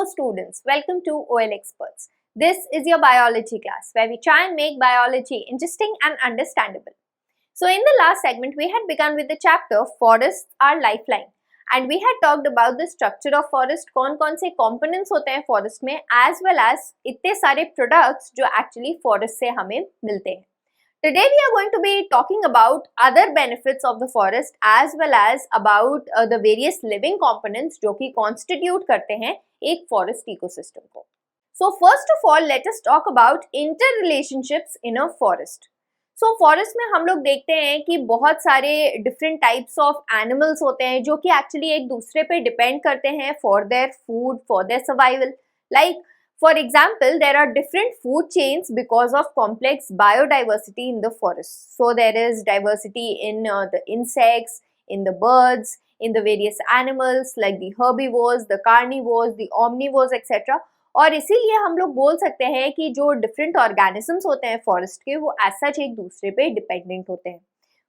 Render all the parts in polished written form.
students, welcome to OL Experts. This is your biology class where we try and make biology interesting and understandable. So in the last segment, we had begun with the chapter Forests are Lifeline and we had talked about the structure of forest, कौन-कौन से components होते हैं forest में, as well as इतने सारे products जो actually forest से हमें मिलते हैं. Today we are going to be talking about other benefits of the forest as well as about the various living components जो कि constitute करते हैं एक forest ecosystem को. So first of all, let us talk about interrelationships in a forest. So forest में हम लोग देखते हैं कि बहुत सारे different types of animals होते हैं जो कि actually एक दूसरे पे depend करते हैं for their food, for their survival. Like for example, there are different food chains because of complex biodiversity in the forest. So there is diversity in the insects, in the birds, in the various animals like the herbivores, the carnivores, the omnivores, etc. और इसीलिए हम लोग बोल सकते हैं कि जो different organisms होते हैं forest के वो as such एक दूसरे पे dependent होते हैं.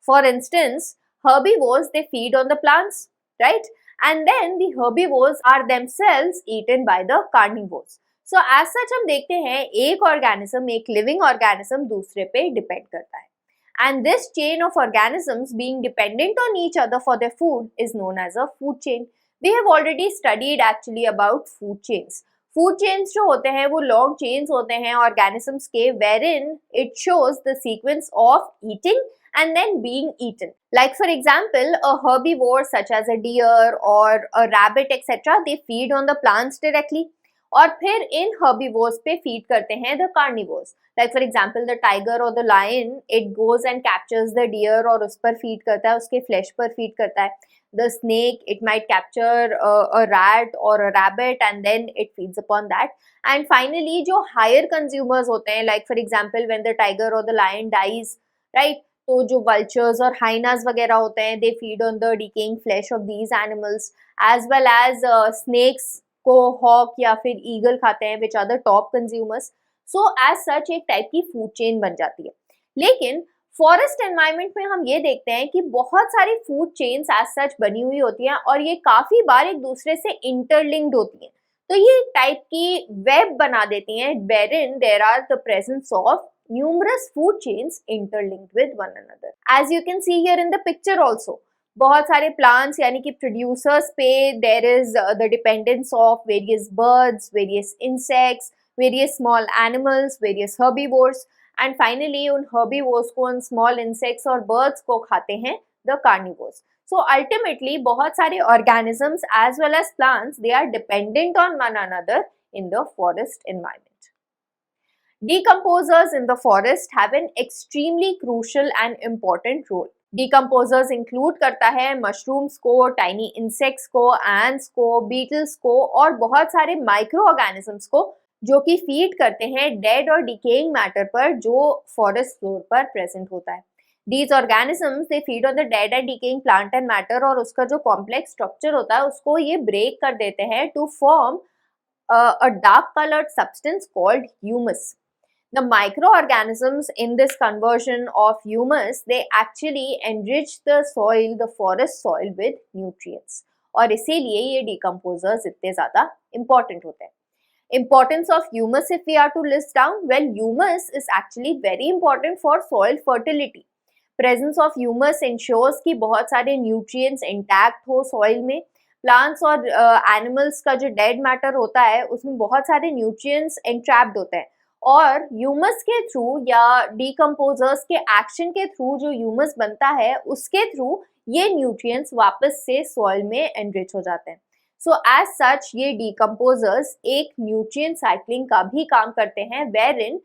For instance, herbivores they feed on the plants, right? And then the herbivores are themselves eaten by the carnivores. So as such हम देखते हैं एक organism, एक living organism दूसरे पे depend करता है. And this chain of organisms being dependent on each other for their food is known as a food chain. We have already studied actually about food chains. Food chains जो होते हैं वो long chains होते हैं organisms के wherein it shows the sequence of eating and then being eaten. Like for example, a herbivore such as a deer or a rabbit etc. they feed on the plants directly. और फिर इन herbivores पे feed करते हैं the carnivores. Like for example, the tiger or the lion, it goes and captures the deer और उस पर feed करता है, उसके flesh पर feed करता है. The snake, it might capture a rat or a rabbit and then it feeds upon that. And finally, जो higher consumers होते हैं, like for example, when the tiger or the lion dies, right? तो जो vultures और hyenas वगैरह होते हैं, they feed on the decaying flesh of these animals, as well as snakes को हॉक या फिर ईगल खाते हैं which are the top consumers. So as such एक टाइप की फूड चेन बन जाती है. लेकिन फॉरेस्ट एनवायरनमेंट में हम ये देखते हैं कि बहुत सारी फूड चेन्स एज सच बनी हुई होती हैं और ये काफी बार एक दूसरे से इंटरलिंक्ड होती हैं. तो ये एक टाइप की वेब बना देती हैं wherein there are the presence of numerous food chains interlinked with one another. As you can see here in the picture also, बहुत सारे plants यानी कि producers पे there is the dependence of various birds, various insects, various small animals, various herbivores and finally उन herbivores को उन small insects और birds को खाते हैं the carnivores. So ultimately बहुत सारे organisms as well as plants they are dependent on one another in the forest environment. Decomposers in the forest have an extremely crucial and important role. Decomposers include करता है mushrooms को, tiny insects को, ants को, beetles को और बहुत सारे microorganisms को जो कि feed करते हैं dead और decaying matter पर जो forest floor पर present होता है. These organisms they feed on the dead and decaying plant and matter और उसका जो complex structure होता है उसको ये break कर देते हैं to form a dark colored substance called humus. The microorganisms in this conversion of humus, they actually enrich the soil, the forest soil with nutrients. और इसीलिए ये decomposers इतने ज़्यादा important होते हैं. Importance of humus if we are to list down, well, humus is actually very important for soil fertility. Presence of humus ensures कि बहुत सारे nutrients intact हो soil में. Plants और animals का जो dead matter होता है उसमें बहुत सारे nutrients entrapped होते हैं. और ह्यूमस के थ्रू या डिकम्पोजर्स के एक्शन के थ्रू जो ह्यूमस बनता है उसके थ्रू ये न्यूट्रिएंट्स वापस से सॉइल में एनरिच हो जाते हैं. सो एज सच ये डिकम्पोजर्स एक न्यूट्रिएंट साइक्लिंग का भी काम करते हैं wherein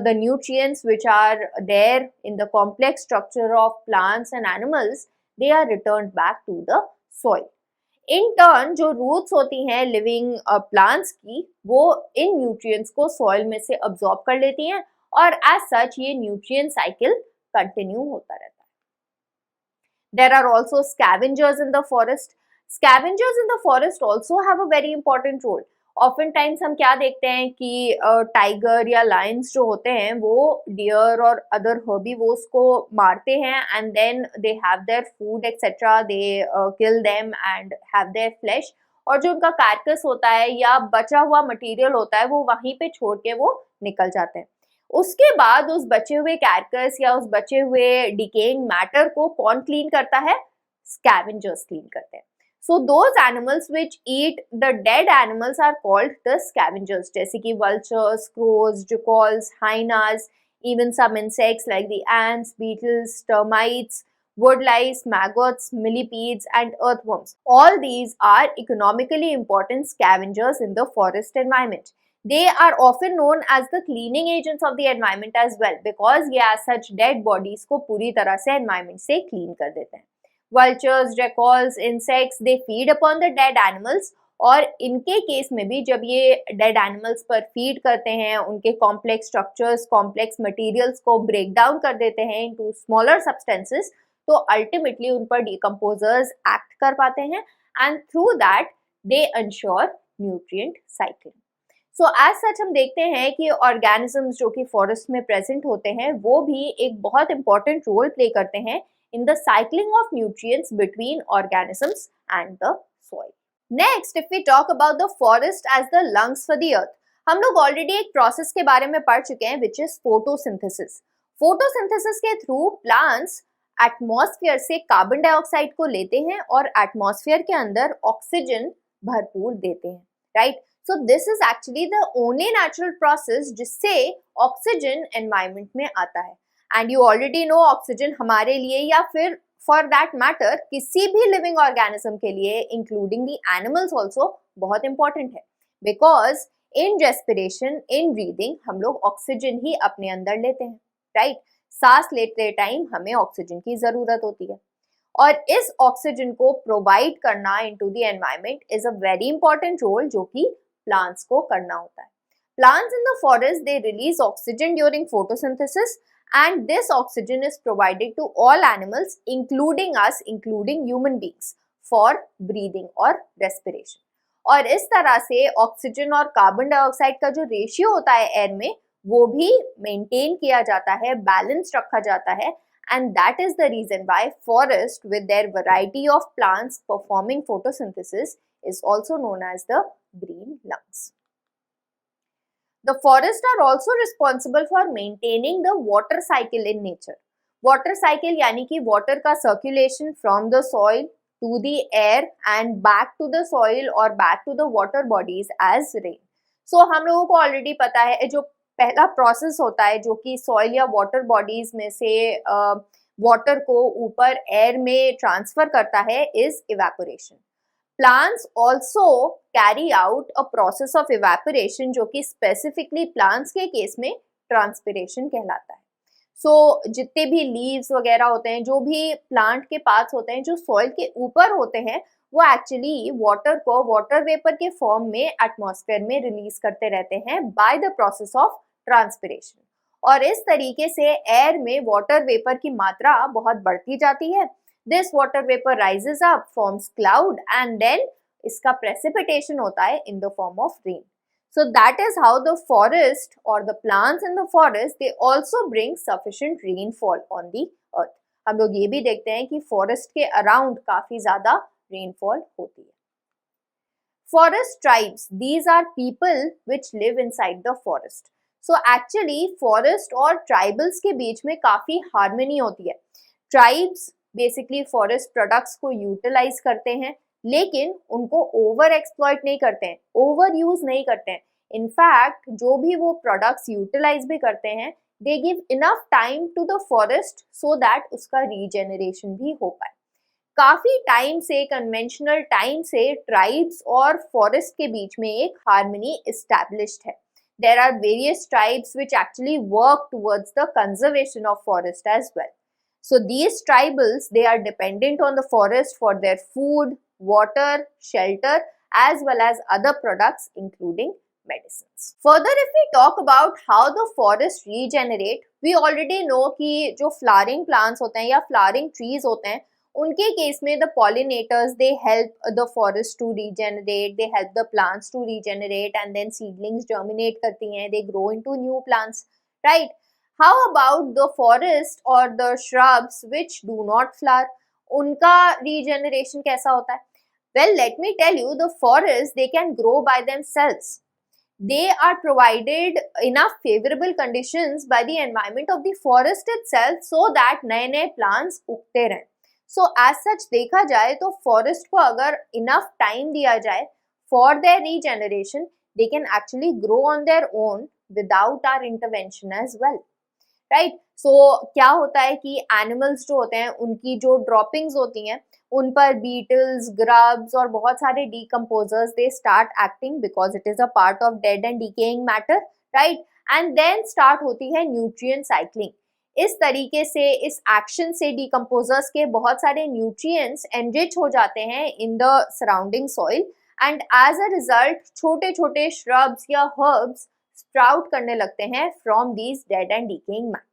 the nutrients which are there in the complex structure of plants and animals they are returned back to the soil. In turn जो रूट्स होती हैं लिविंग प्लांट्स की वो इन न्यूट्रिएंट्स को सॉइल में से अब्सॉर्ब कर लेती हैं और एज सच ये न्यूट्रिएंट साइकिल कंटिन्यू होता रहता है. There are also scavengers in the forest. Scavengers in the forest also have a very important role. Often times हम क्या देखते हैं कि टाइगर या लायंस जो होते हैं वो डियर और अदर हर्बीवोर्स को मारते हैं and then they have their food etcetera, they kill them and have their flesh. और जो उनका कार्कस होता है या बचा हुआ मटेरियल होता है वो वहीं पे छोड़ के वो निकल जाते हैं। उसके बाद उस बचे हुए कार्कस या उस बचे हुए डिकेइंग मैटर को कौन क्लीन करता है? स्कैवेंजर्स क्लीन करते हैं। So those animals which eat the dead animals are called the scavengers, जैसे कि vultures, crows, jackals, hyenas, even some insects like the ants, beetles, termites, woodlice, maggots, millipedes and earthworms. All these are economically important scavengers in the forest environment. They are often known as the cleaning agents of the environment as well because ये as such dead bodies को पूरी तरह से environment से clean कर देते हैं। Vultures, jackals, insects, they feed upon the dead animals और इनके केस में भी जब ये डेड एनिमल्स पर फीड करते हैं, उनके कॉम्प्लेक्स स्ट्रक्चर्स, कॉम्प्लेक्स मटेरियल्स को ब्रेक डाउन कर देते हैं इनटू स्मॉलर सब्सटेंसेस, तो अल्टीमेटली उन पर डिकम्पोजर्स एक्ट कर पाते हैं and through that they ensure nutrient cycle. So as such हम देखते हैं कि ऑर्गेनिजम्स जो कि फॉरेस्ट में प्रेजेंट होते हैं वो भी एक बहुत इंपॉर्टेंट रोल प्ले करते हैं in the cycling of nutrients between organisms and the soil. Next, if we talk about the forest as the lungs for the earth, हम लोग ऑलरेडी एक प्रोसेस के बारे में पढ़ चुके हैं which is photosynthesis. Photosynthesis के थ्रू प्लांट्स एटमॉस्फेयर से कार्बन डाइऑक्साइड को लेते हैं और एटमॉस्फेयर के अंदर ऑक्सीजन भरपूर देते हैं, right? So this is actually the only natural process जिससे ऑक्सीजन एनवायरमेंट में आता है। And you already know oxygen हमारे लिए या फिर फॉर दैट मैटर किसी भी लिविंग ऑर्गेनिज्म के लिए इंक्लूडिंग द एनिमल्स ऑल्सो बहुत इंपॉर्टेंट है because in respiration in breathing हम लोग ऑक्सीजन ही अपने अंदर लेते हैं, राइट? सांस लेते टाइम हमें ऑक्सीजन की जरूरत होती है और इस ऑक्सीजन को प्रोवाइड करना into the environment is a very important role जो कि प्लांट्स को करना होता है। Plants in the forest, they release oxygen during photosynthesis and this oxygen is provided to all animals including us, including human beings for breathing or respiration. और इस तरह से ऑक्सीजन और कार्बन डाइऑक्साइड का जो रेशियो होता है एयर में वो भी मेंटेन किया जाता है, बैलेंस रखा जाता है and that is the reason why forest with their variety of plants performing photosynthesis is also known as the green lungs. The forests are also responsible for maintaining the water cycle in nature. Water cycle यानी कि water का circulation from the soil to the air and back to the soil or back to the water bodies as rain. So हम लोगों को already पता है जो पहला process होता है जो कि soil या water bodies में से water को ऊपर air में transfer करता है is evaporation. Plants also carry out a process of evaporation जो कि specifically plants के केस में transpiration कहलाता है। So जितने भी leaves वगैरह होते हैं, जो भी plant के parts होते हैं जो soil के ऊपर होते हैं वो actually water को water vapor के form में atmosphere में release करते रहते हैं by the process of transpiration। और इस तरीके से air में water vapor की मात्रा बहुत बढ़ती जाती है। This water vapor rises up, forms cloud and then इसका precipitation होता है in the form of rain. So that is how the forest or the plants in the forest they also bring sufficient rainfall on the earth. हम लोग ये भी देखते हैं कि forest के around काफी ज़्यादा rainfall होती है। Forest tribes, these are people which live inside the forest. So actually forest और tribals के बीच में काफी harmony होती है। Tribes बेसिकली फॉरेस्ट प्रोडक्ट्स को यूटिलाइज करते हैं लेकिन उनको ओवर एक्सप्लॉइट नहीं करते हैं, ओवर यूज नहीं करते हैं। इनफैक्ट जो भी वो प्रोडक्ट्स यूटिलाइज भी करते हैं they give enough time to the forest so that उसका रीजेनरेशन भी हो पाए। काफी टाइम से, कन्वेंशनल टाइम से ट्राइब्स और फॉरेस्ट के बीच में एक हार्मनी एस्टैब्लिश्ड है। There are various tribes which actually work towards the conservation of forest as well. So these tribals, they are dependent on the forest for their food, water, shelter, as well as other products including medicines. Further, if we talk about how the forests regenerate, we already know कि जो flowering plants होते हैं या flowering trees होते हैं, उनके case में the pollinators, they help the forest to regenerate, they help the plants to regenerate and then seedlings germinate करती हैं, they grow into new plants, right? How about the forest or the shrubs which do not flower? उनका regeneration कैसा होता है? Well, let me tell you, the forests, they can grow by themselves. They are provided enough favorable conditions by the environment of the forest itself so that नए नए plants उगते रहें. So as such देखा जाए तो forest को अगर enough time दिया जाए for their regeneration, they can actually grow on their own without our intervention as well. Right so क्या होता है कि एनिमल्स जो होते हैं उनकी जो ड्रॉपिंग्स होती हैं उन पर बीटल्स ग्रब्स और बहुत सारे decomposers they start acting because it is a part of dead and decaying matter right and then start होती है न्यूट्रिएंट साइक्लिंग इस तरीके से इस एक्शन से डीकम्पोजर्स के बहुत सारे न्यूट्रिएंट्स एनरिच हो जाते हैं in the surrounding soil and as a result छोटे छोटे श्रब्स या हर्ब्स स्प्राउट करने लगते हैं from these dead and decaying matter.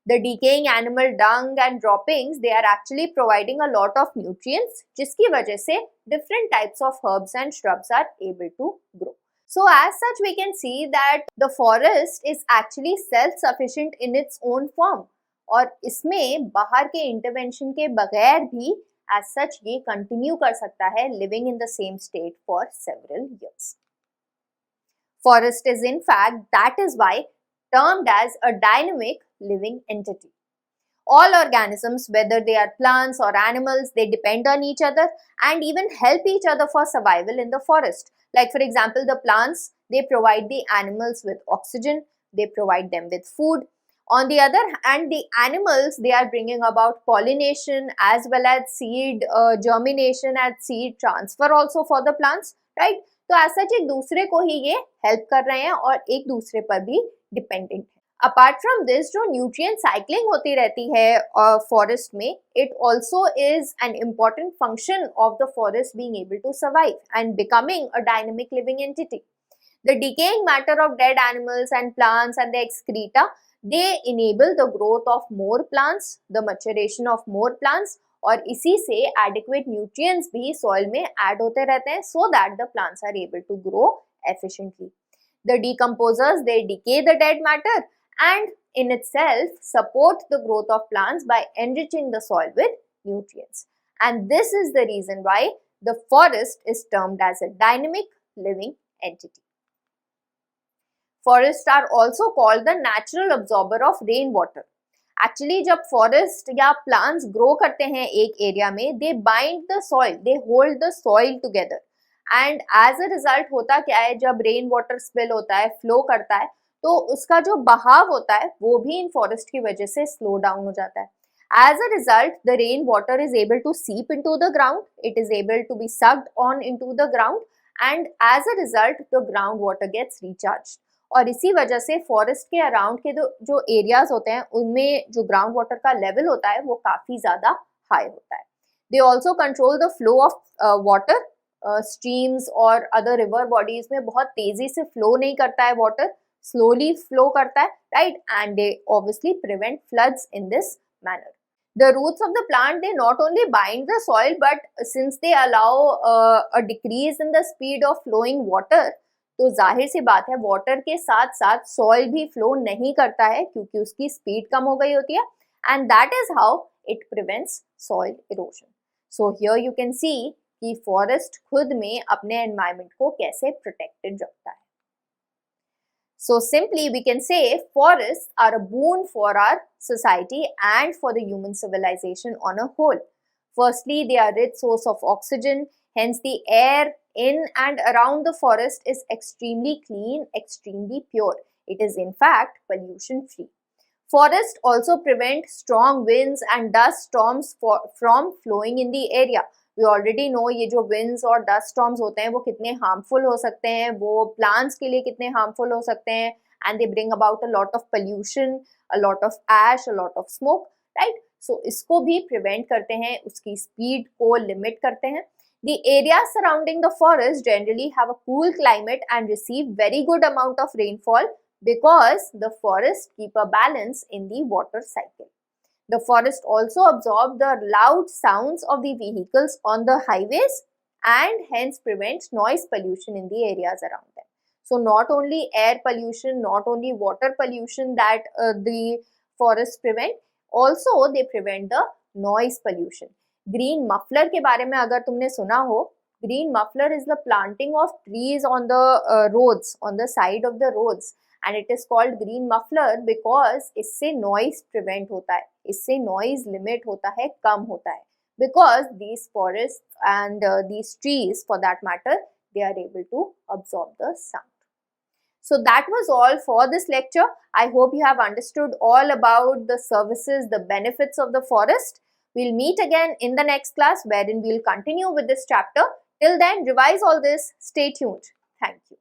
The decaying animal dung and droppings, they are actually providing a lot of nutrients, जिसकी वजह से different types of herbs and shrubs are able to grow. So as such, we can see that the forest is actually self-sufficient in its own form. और इसमें बाहर के intervention के बगैर भी as such ये continue कर सकता है living in the same state for several years. Forest is in fact, that is why termed as a dynamic living entity. All organisms, whether they are plants or animals, they depend on each other and even help each other for survival in the forest. Like for example, the plants, they provide the animals with oxygen, they provide them with food. On the other hand, the animals, they are bringing about pollination as well as seed germination and seed transfer also for the plants, right? तो ऐसा एक दूसरे को ही ये help कर रहे हैं और एक दूसरे पर भी डिपेंडेंट है. अपार्ट फ्रॉम दिस जो न्यूट्रिएंट साइक्लिंग होती रहती है फॉरेस्ट में, it also is an important function of the forest being able to survive and becoming a dynamic living entity. The decaying matter of dead animals and plants and the excreta, they enable the growth of more plants, the maturation of more plants, और इसी से adequate nutrients भी soil में add होते रहते हैं so that the plants are able to grow efficiently. The decomposers, they decay the dead matter and in itself support the growth of plants by enriching the soil with nutrients. And this is the reason why the forest is termed as a dynamic living entity. Forests are also called the natural absorber of rainwater. Actually, जब forest या plants grow करते हैं एक area में, they bind the soil, they hold the soil together. And as a result होता क्या है, जब rain water spill होता है, flow करता है, तो उसका जो बहाव होता है, वो भी इन forest की वजह से slow down हो जाता है. As a result, the rain water is able to seep into the ground, it is able to be sucked on into the ground, and as a result, the groundwater gets recharged. और इसी वजह से forest के around के जो areas होते हैं उनमें जो ग्राउंड वाटर का लेवल होता है वो काफ़ी ज़्यादा हाई होता है. They also control the flow of water. Streams और अदर रिवर बॉडीज में बहुत तेज़ी से फ्लो नहीं करता है वाटर, स्लोली फ्लो करता है, right, and they obviously prevent floods in this manner. The roots of the plant, they not only bind the soil, but since they allow a decrease in the speed of flowing water, तो जाहिर सी बात है water के साथ साथ soil भी flow नहीं करता है क्योंकि उसकी स्पीड कम हो गई होती है and that is how it prevents soil erosion. So here you can see कि फॉरेस्ट खुद में अपने एनवायरनमेंट को कैसे प्रोटेक्टेड रखता है. So simply we can say forests are a boon for our society and for the human civilization on a whole. Firstly, they are rich source of oxygen, hence the air in and around the forest is extremely clean, extremely pure. It is in fact pollution free. Forests also prevent strong winds and dust storms from flowing in the area. We already know ये जो winds और dust storms होते हैं वो कितने harmful हो सकते हैं, वो plants के लिए कितने harmful हो सकते हैं, and they bring about a lot of pollution, a lot of ash, a lot of smoke, right? So इसको भी prevent करते हैं, उसकी speed को limit करते हैं. The areas surrounding the forest generally have a cool climate and receive very good amount of rainfall because the forests keep a balance in the water cycle. The forest also absorb the loud sounds of the vehicles on the highways and hence prevents noise pollution in the areas around them. So not only air pollution, not only water pollution that the forests prevent, also they prevent the noise pollution. Green muffler के बारे में अगर तुमने सुना हो Green muffler is the planting of trees on the roads, on the side of the roads, and it is called green muffler because इससे noise prevent होता है, इससे noise limit होता है, कम होता है, because these forests and these trees for that matter, they are able to absorb the sound. So that was all for this lecture. I hope you have understood all about the services, the benefits of the forest. We'll meet again in the next class wherein we'll continue with this chapter. Till then, revise all this. Stay tuned. Thank you.